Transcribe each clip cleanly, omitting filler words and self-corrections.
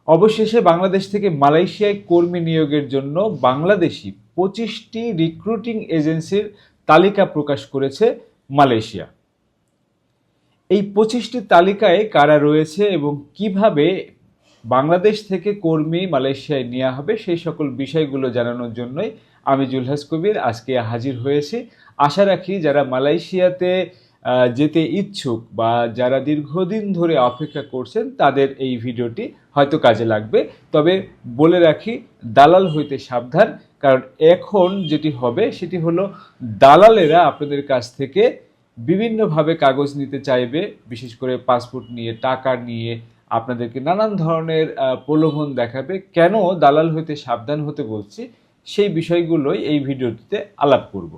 অবশেষে বাংলাদেশ থেকে মালয়েশিয়ায় কর্মী নিয়োগের জন্য বাংলাদেশি 25টি রিক্রুটিং এজেন্সির তালিকা প্রকাশ করেছে মালয়েশিয়া। এই 25টি তালিকায় কারা রয়েছে এবং কিভাবে বাংলাদেশ থেকে কর্মী মালয়েশিয়ায় নেওয়া হবে সেই সকল বিষয়গুলো জানানোর জন্যই আমি জুলহাস কবির আজকে হাজির হয়েছি। আশা রাখি যারা মালয়েশিয়াতে যেতে ইচ্ছুক বা যারা দীর্ঘদিন ধরে অপেক্ষা করছেন তাদের এই ভিডিওটি হয়তো কাজে লাগবে। তবে বলে রাখি, দালাল হইতে সাবধান, কারণ এখন যেটি হবে সেটি হলো দালালেরা আপনাদের কাছ থেকে বিভিন্নভাবে কাগজ নিতে চাইবে, বিশেষ করে পাসপোর্ট নিয়ে, টাকা নিয়ে আপনাদেরকে নানান ধরনের প্রলোভন দেখাবে। কেন দালাল হইতে সাবধান হতে বলছি সেই বিষয়গুলোই এই ভিডিওটিতে আলাপ করব।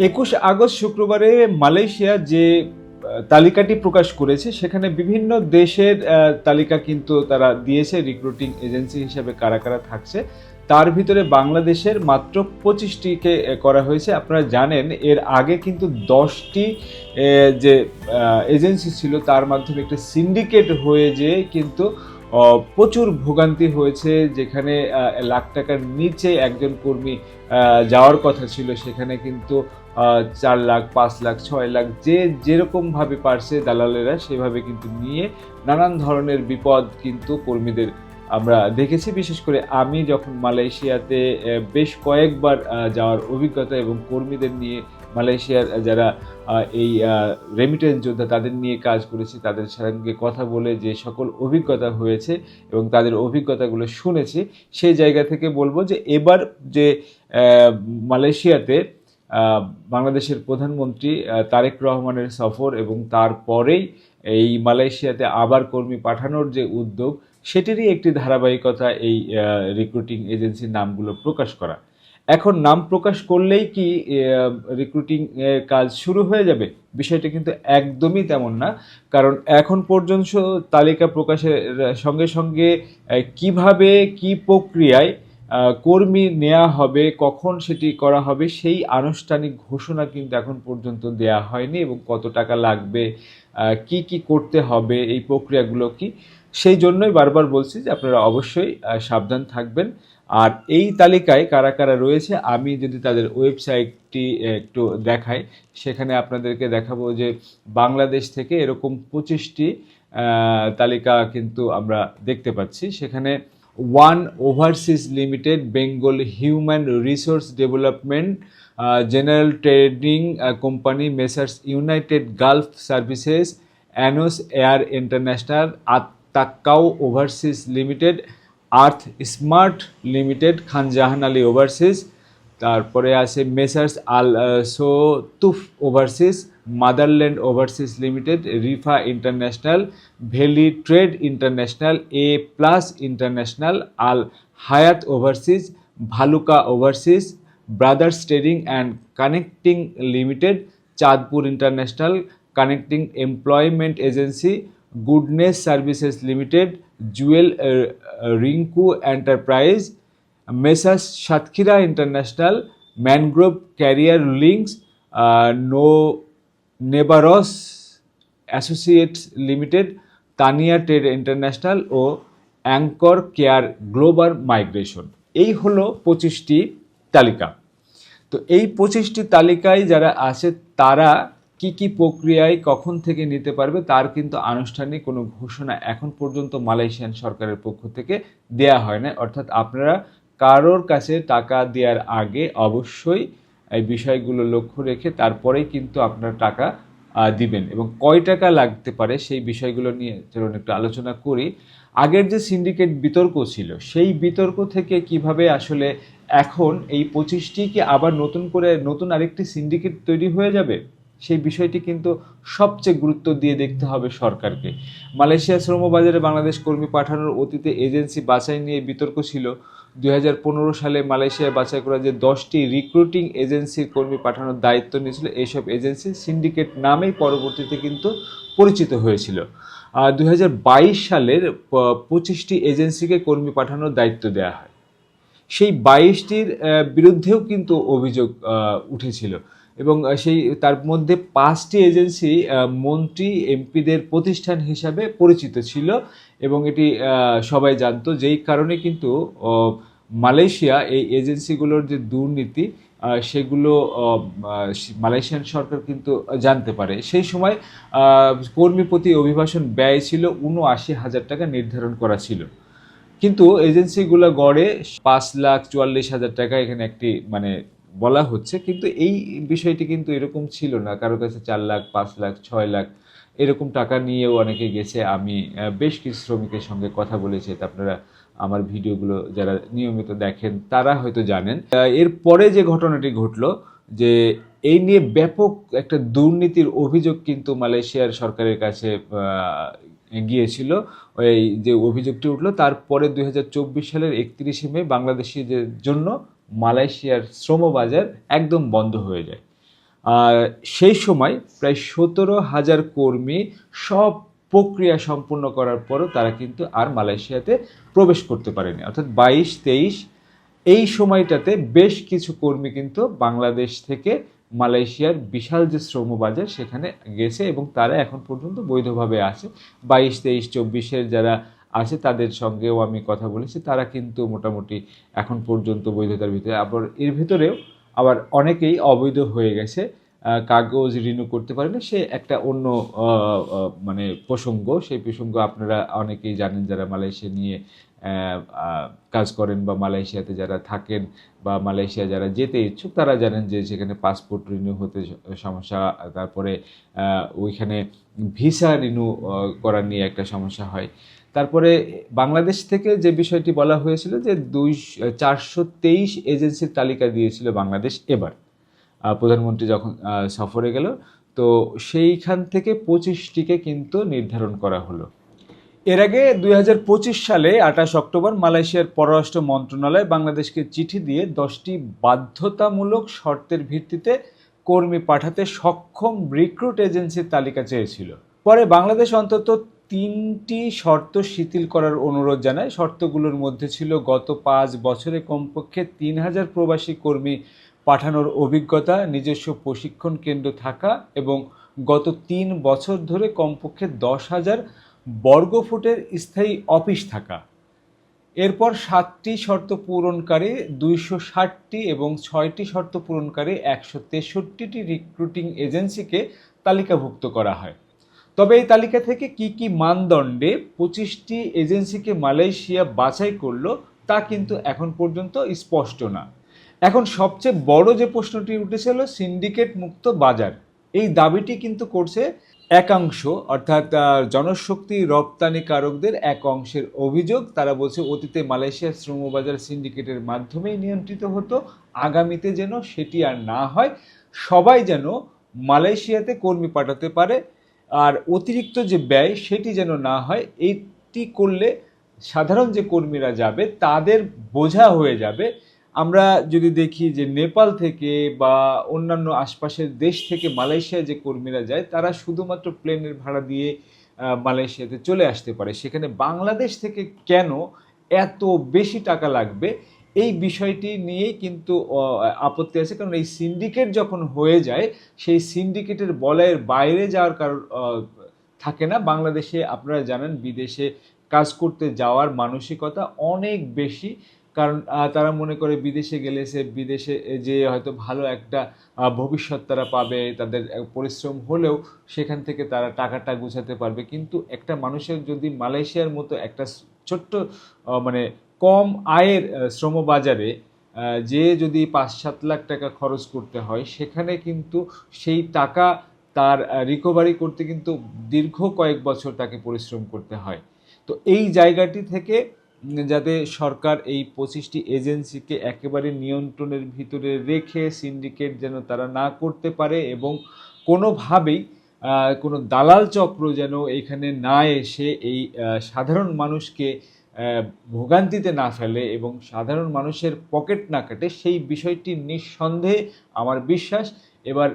একুশ আগস্ট শুক্রবারে মালয়েশিয়া যে তালিকাটি প্রকাশ করেছে সেখানে বিভিন্ন দেশের তালিকা কিন্তু তারা দিয়েছে রিক্রুটিং এজেন্সি হিসেবে কারা কারা থাকছে। তার ভিতরে বাংলাদেশের মাত্র 25টিকে করা হয়েছে। আপনারা জানেন এর আগে কিন্তু 10টি যে এজেন্সি ছিল তার মাধ্যমে একটা সিন্ডিকেট হয়ে যেয়ে কিন্তু প্রচুর ভোগান্তি হয়েছে। যেখানে লাখ টাকার নিচে একজন কর্মী যাওয়ার কথা ছিল সেখানে কিন্তু 4 লাখ, 5 লাখ, 6 লাখ যে যেরকমভাবে পারছে দালালেরা সেভাবে কিন্তু নিয়ে নানান ধরনের বিপদ কিন্তু কর্মীদের আমরা দেখেছি। বিশেষ করে আমি যখন মালয়েশিয়াতে বেশ কয়েকবার যাওয়ার অভিজ্ঞতা এবং কর্মীদের নিয়ে মালয়েশিয়ার যারা এই রেমিটেন্স যোদ্ধা তাদের নিয়ে কাজ করেছি, তাদের সঙ্গে কথা বলে যে সকল অভিজ্ঞতা হয়েছে এবং তাদের অভিজ্ঞতাগুলো শুনেছি, সেই জায়গা থেকে বলবো যে এবার যে মালয়েশিয়াতে বাংলাদেশের প্রধানমন্ত্রী তারেক রহমানের সফর এবং তারপরেই এই মালয়েশিয়াতে আবার কর্মী পাঠানোর যে উদ্যোগ সেটিরই একটি ধারাবাহিকতা এই রিক্রুটিং এজেন্সির নামগুলো প্রকাশ করা। এখন নাম প্রকাশ করলেই কি রিক্রুটিং কাজ শুরু হয়ে যাবে? বিষয়টা কিন্তু একদমই তেমন না। কারণ এখন পর্যন্ত তালিকা প্রকাশের সঙ্গে সঙ্গে কিভাবে কি প্রক্রিয়ায় কর্মী নেওয়া হবে, কখন সেটি করা হবে সেই আনুষ্ঠানিক ঘোষণা কিন্তু এখন পর্যন্ত দেয়া হয়নি এবং কত টাকা লাগবে, কি কি করতে হবে, এই প্রক্রিয়াগুলো কি, সেই জন্যই বারবার বলছি যে আপনারা অবশ্যই সাবধান থাকবেন। আর এই তালিকায় কারা কারা রয়েছে আমি যদি তাদের ওয়েবসাইটটি একটু দেখাই, সেখানে আপনাদেরকে দেখাবো যে বাংলাদেশ থেকে এরকম 25টি তালিকা কিন্তু আমরা দেখতে পাচ্ছি। সেখানে one overseas limited, Bengal human resource development, general trading company, messrs United Gulf services, অ্যানোস এয়ার ইন্টারন্যাশনাল, তাক্কাও overseas limited, earth smart limited, Khan Jahan Ali overseas, তারপরে আছে মেসার্স আল সোতুফ ওভারসিজ, মাদারল্যান্ড ওভারসিজ লিমিটেড, রিফা international, valley trade international, A plus international, Al Hayat overseas, Bhaluka overseas, brothers trading and connecting limited, Chandpur international, connecting employment agency, goodness services limited, Jewel Rinku enterprise, messrs Satkhira international, mangrove career links, no neighbours associates limited, Tania trade international ও anchor care global migration. এই হলো 25টি তালিকা। তো এই 25টি তালিকায় যারা আছে তারা কি কি প্রক্রিয়ায় কখন থেকে নিতে পারবে তার কিন্তু আনুষ্ঠানিক কোনো ঘোষণা এখন পর্যন্ত মালয়েশিয়ান সরকারের পক্ষ থেকে দেয়া হয় না। অর্থাৎ আপনারা কারোর কাছে টাকা দেওয়ার আগে অবশ্যই এই বিষয়গুলো লক্ষ্য রেখে তারপরেই কিন্তু আপনারা টাকা দিবেন এবং কয় টাকা লাগতে পারে সেই বিষয়গুলো নিয়ে চলুন একটু আলোচনা করি। আগের যে সিন্ডিকেট বিতর্ক ছিল সেই বিতর্ক থেকে কিভাবে আসলে এখন এই 25টি কি আবার নতুন আরেকটি সিন্ডিকেট তৈরি হয়ে যাবে সেই বিষয়টি কিন্তু সবচেয়ে গুরুত্ব দিয়ে দেখতে হবে সরকারকে। মালয়েশিয়া শ্রমবাজারে বাংলাদেশ কর্মী পাঠানোর অতীতে এজেন্সি বাছাই নিয়ে বিতর্ক ছিল। 2015 সালে মালয়েশিয়ায় বাছাই করা যে 10টি রিক্রুটিং এজেন্সির কর্মী পাঠানোর দায়িত্ব নিয়েছিল এইসব এজেন্সি সিন্ডিকেট নামেই পরবর্তীতে কিন্তু পরিচিত হয়েছিল। 2022 সালের 25টি এজেন্সিকে কর্মী পাঠানোর দায়িত্ব দেওয়া হয়। সেই 22টির বিরুদ্ধেও কিন্তু অভিযোগ উঠেছিল এবং সেই তার মধ্যে 5টি এজেন্সি মন্ত্রী এমপিদের প্রতিষ্ঠান হিসাবে পরিচিত ছিল এবং এটি সবাই জানতো, যেই কারণে কিন্তু মালয়েশিয়া এই এজেন্সিগুলোর যে দুর্নীতি সেগুলো মালয়েশিয়ান সরকার কিন্তু জানতে পারে। সেই সময় কর্মী প্রতি অভিবাসন ব্যয় ছিল ৭৯,০০০ টাকা নির্ধারণ করা ছিল, কিন্তু এজেন্সিগুলো গড়ে ৫,৪৪,০০০ টাকা এখানে একটি মানে বলা হচ্ছে, কিন্তু এই বিষয়টি কিন্তু এরকম ছিল না। কারো কাছে ৪ লাখ, ৫ লাখ, ৬ লাখ এরকম টাকা নিয়েও অনেকে গেছে। আমি বেশ কিছু শ্রমিকের সঙ্গে কথা বলেছি, আপনারা আমার ভিডিওগুলো যারা নিয়মিত দেখেন তারা হয়তো জানেন। এরপরে যে ঘটনাটি ঘটলো, যে এই নিয়ে ব্যাপক একটা দুর্নীতির অভিযোগ কিন্তু মালয়েশিয়ার সরকারের কাছে গিয়েছিল। ওই যে অভিযোগটি উঠলো তারপরে ২০২৪ সালের ৩১শে মে বাংলাদেশিদের জন্য মালয়েশিয়ার শ্রমবাজার একদম বন্ধ হয়ে যায়। আর সেই সময় প্রায় ১৭,০০০ কর্মী সব প্রক্রিয়া সম্পূর্ণ করার পরও তারা কিন্তু আর মালয়েশিয়াতে প্রবেশ করতে পারেনি। অর্থাৎ ২২-২৩ এই সময়টাতে বেশ কিছু কর্মী কিন্তু বাংলাদেশ থেকে মালয়েশিয়ার বিশাল যে শ্রমবাজার সেখানে গেছে এবং তারা এখন পর্যন্ত বৈধভাবে আছে। ২২, ২৩, ২৪-এর যারা আছে তাদের সঙ্গেও আমি কথা বলেছি, তারা কিন্তু মোটামুটি এখন পর্যন্ত বৈধতার ভিতরে। আবার এর ভিতরেও আবার অনেকেই অবৈধ হয়ে গেছে, কাগজ রিনিউ করতে পারেনি, সে একটা অন্য মানে প্রসঙ্গ। সেই প্রসঙ্গ আপনারা অনেকেই জানেন যারা মালয়েশিয়া নিয়ে কাজ করেন বা মালয়েশিয়াতে যারা থাকেন বা মালয়েশিয়া যারা যেতে ইচ্ছুক তারা জানেন যে সেখানে পাসপোর্ট রিনিউ হতে সমস্যা, তারপরে ওইখানে ভিসা রিনিউ করার নিয়ে একটা সমস্যা হয়। তারপরে বাংলাদেশ থেকে যে বিষয়টি বলা হয়েছিল যে 423 এজেন্সির তালিকা দিয়েছিল বাংলাদেশ এবার প্রধানমন্ত্রী যখন সফরে গেল, তো সেইখান থেকে 25টিকে কিন্তু নির্ধারণ করা হলো। এর আগে ২০২৫ সালে ২৮ অক্টোবর মালয়েশিয়ার পররাষ্ট্র মন্ত্রণালয় বাংলাদেশকে চিঠি দিয়ে 10টি বাধ্যতামূলক শর্তের ভিত্তিতে কর্মী পাঠাতে সক্ষম রিক্রুট এজেন্সির তালিকা চেয়েছিল। পরে বাংলাদেশ অন্তত 3টি শর্ত শিথিল করার অনুরোধ জানায়। শর্তগুলোর মধ্যে ছিল গত 5 বছরে কমপক্ষে ৩,০০০ প্রবাসী কর্মী পাঠানোর অভিজ্ঞতা, নিজস্ব প্রশিক্ষণ কেন্দ্র থাকা এবং গত 3 বছর ধরে কমপক্ষে ১০,০০০ বর্গফুটের স্থায়ী অফিস থাকা। এরপর 7টি শর্ত পূরণকারী 260টি এবং 6টি শর্ত পূরণকারী 163টি রিক্রুটিং এজেন্সিকে তালিকাভুক্ত করা হয়। তবে এই তালিকা থেকে কি কি মানদণ্ডে 25টি এজেন্সিকে মালয়েশিয়া বাছাই করলো তা কিন্তু এখন পর্যন্ত স্পষ্ট না। এখন সবচেয়ে বড় যে প্রশ্নটি উঠেছিল সিন্ডিকেট মুক্ত বাজার, এই দাবিটি কিন্তু করছে একাংশ, অর্থাৎ জনশক্তি রপ্তানিকারকদের এক অংশের অভিযোগ। তারা বলছে অতীতে মালয়েশিয়ার শ্রমবাজার সিন্ডিকেটের মাধ্যমেই নিয়ন্ত্রিত হতো, আগামীতে যেন সেটি আর না হয়, সবাই যেন মালয়েশিয়াতে কর্মী পাঠাতে পারে, আর অতিরিক্ত যে ব্যয় সেটি যেন না হয়। এইটি করলে সাধারণ যে কর্মীরা যাবে তাদের বোঝা হয়ে যাবে। আমরা যদি দেখি যে নেপাল থেকে বা অন্যান্য আশপাশের দেশ থেকে মালয়েশিয়া যে কর্মীরা যায় তারা শুধুমাত্র প্লেনের ভাড়া দিয়ে মালয়েশিয়াতে চলে আসতে পারে, সেখানে বাংলাদেশ থেকে কেন এত বেশি টাকা লাগবে এই বিষয়টি নিয়েই কিন্তু আপত্তি আছে। কারণ এই সিন্ডিকেট যখন হয়ে যায় সেই সিন্ডিকেটের বলয়ের বাইরে যাওয়ার কারণ থাকে না। বাংলাদেশে আপনারা জানেন বিদেশে কাজ করতে যাওয়ার মানসিকতা অনেক বেশি, কারণ তারা মনে করে বিদেশে গেলে সে বিদেশে যে হয়তো ভালো একটা ভবিষ্যৎ তারা পাবে, তাদের পরিশ্রম হলেও সেখান থেকে তারা টাকাটা গুছাতে পারবে। কিন্তু একটা মানুষের যদি মালয়েশিয়ার মতো একটা ছোট্ট মানে কম আয়ের শ্রমবাজারে যে যদি ৫-৭ লাখ টাকা খরচ করতে হয়, সেখানে কিন্তু সেই টাকা তার রিকভারি করতে কিন্তু দীর্ঘ কয়েক বছর তাকে পরিশ্রম করতে হয়। তো এই জায়গাটি থেকে যাতে সরকার এই 25টি এজেন্সিকে একেবারে নিয়ন্ত্রণের ভিতরে রেখে সিন্ডিকেট যেন তারা না করতে পারে এবং কোনোভাবেই কোনো দালাল চক্র যেন এখানে না এসে এই সাধারণ মানুষকে ভোগান্তিতে না ফেলে এবং সাধারণ মানুষের পকেট না কাটে, সেই বিষয়টি নিঃসন্দেহে আমার বিশ্বাস এবার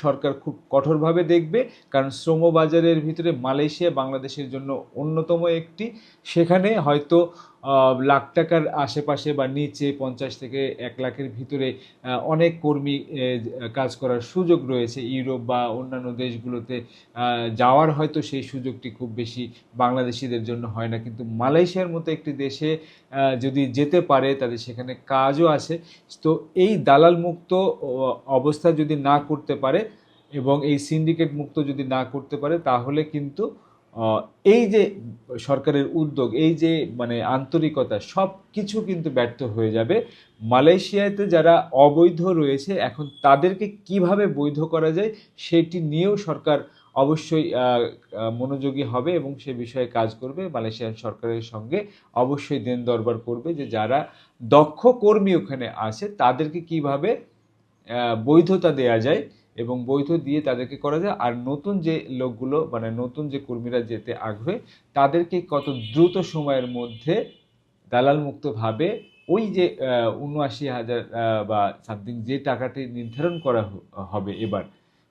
সরকার খুব কঠোরভাবে দেখবে। কারণ শ্রমবাজারের ভিতরে মালয়েশিয়া বাংলাদেশের জন্য অন্যতম একটি, সেখানে হয়তো লাখ টাকার আশেপাশে বা নিচে 50 থেকে 1 লাখের ভিতরে অনেক কর্মী কাজ করার সুযোগ রয়েছে। ইউরোপ বা অন্যান্য দেশগুলোতে যাওয়ার হয়তো সেই সুযোগটি খুব বেশি বাংলাদেশিদের জন্য হয় না, কিন্তু মালয়েশিয়ার মতো একটি দেশে যদি যেতে পারে তাদের সেখানে কাজও আছে। তো এই দালাল মুক্ত অবস্থা যদি না করতে পারে এবং এই সিন্ডিকেট মুক্ত যদি না করতে পারে, তাহলে কিন্তু এই যে সরকারের উদ্যোগ, এই যে মানে আন্তরিকতা, সব কিছু কিন্তু ব্যর্থ হয়ে যাবে। মালয়েশিয়াতে যারা অবৈধ রয়েছে এখন তাদেরকে কিভাবে বৈধ করা যায় সেটি নিয়েও সরকার অবশ্যই মনোযোগী হবে এবং সে বিষয়ে কাজ করবে। মালয়েশিয়ান সরকারের সঙ্গে অবশ্যই দেন দরবার করবে যে যারা দক্ষ কর্মী ওখানে আছে তাদেরকে কিভাবে বৈধতা দেয়া যায় এবং বৈধ দিয়ে তাদেরকে করা যায়। আর নতুন যে লোকগুলো মানে নতুন যে কর্মীরা যেতে আগ্রহী তাদেরকে কত দ্রুত সময়ের মধ্যে দালাল মুক্তভাবে ওই যে ৭৯,০০০ বা সামথিং যে টাকাটি নির্ধারণ করা হবে এবার,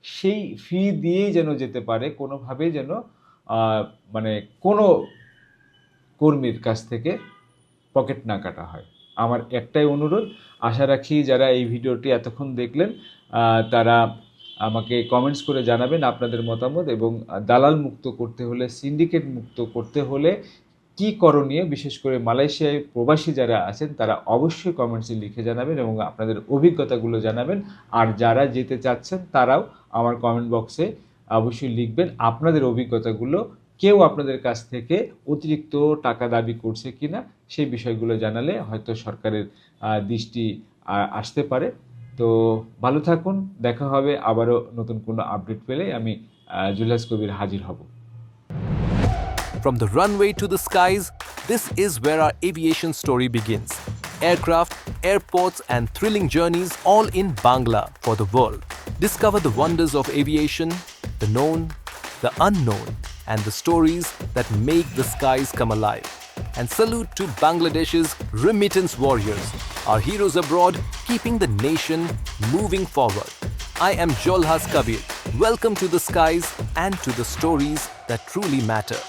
সেই ফি দিয়েই যেন যেতে পারে, কোনোভাবেই যেন মানে কোনো কর্মীর কাছ থেকে পকেট না কাটা হয়। আমার একটাই অনুরোধ, আশা রাখি যারা এই ভিডিওটি এতক্ষণ দেখলেন তারা আমাকে কমেন্টস করে জানাবেন আপনাদের মতামত, এবং দালাল মুক্ত করতে হলে, সিন্ডিকেট মুক্ত করতে হলে কি করণীয়, বিশেষ করে মালয়েশিয়ায় প্রবাসী যারা আছেন তারা অবশ্যই কমেন্টসে লিখে জানাবেন এবং আপনাদের অভিজ্ঞতাগুলো জানাবেন। আর যারা যেতে চাচ্ছেন তারাও আমার কমেন্ট বক্সে অবশ্যই লিখবেন আপনাদের অভিজ্ঞতাগুলো। কেউ আপনাদের কাছ থেকে অতিরিক্ত টাকা দাবি করছে কিনা সেই বিষয়গুলো জানালে হয়তো সরকারের দৃষ্টি আসতে পারে। তো ভালো থাকুন, দেখা হবে আবারও নতুন কোনো আপডেট পেলে আমি জুলহাস কবির হাজির হব। From the runway to the skies, this is where our aviation story begins. Aircraft, airports, and thrilling journeys all in Bangla for the world. Discover the wonders of aviation, the known, the unknown, and the stories that make the skies come alive. And salute to Bangladesh's remittance warriors, our heroes abroad keeping the nation moving forward. I am Jolhas Kabir. Welcome to the skies and to the stories that truly matter.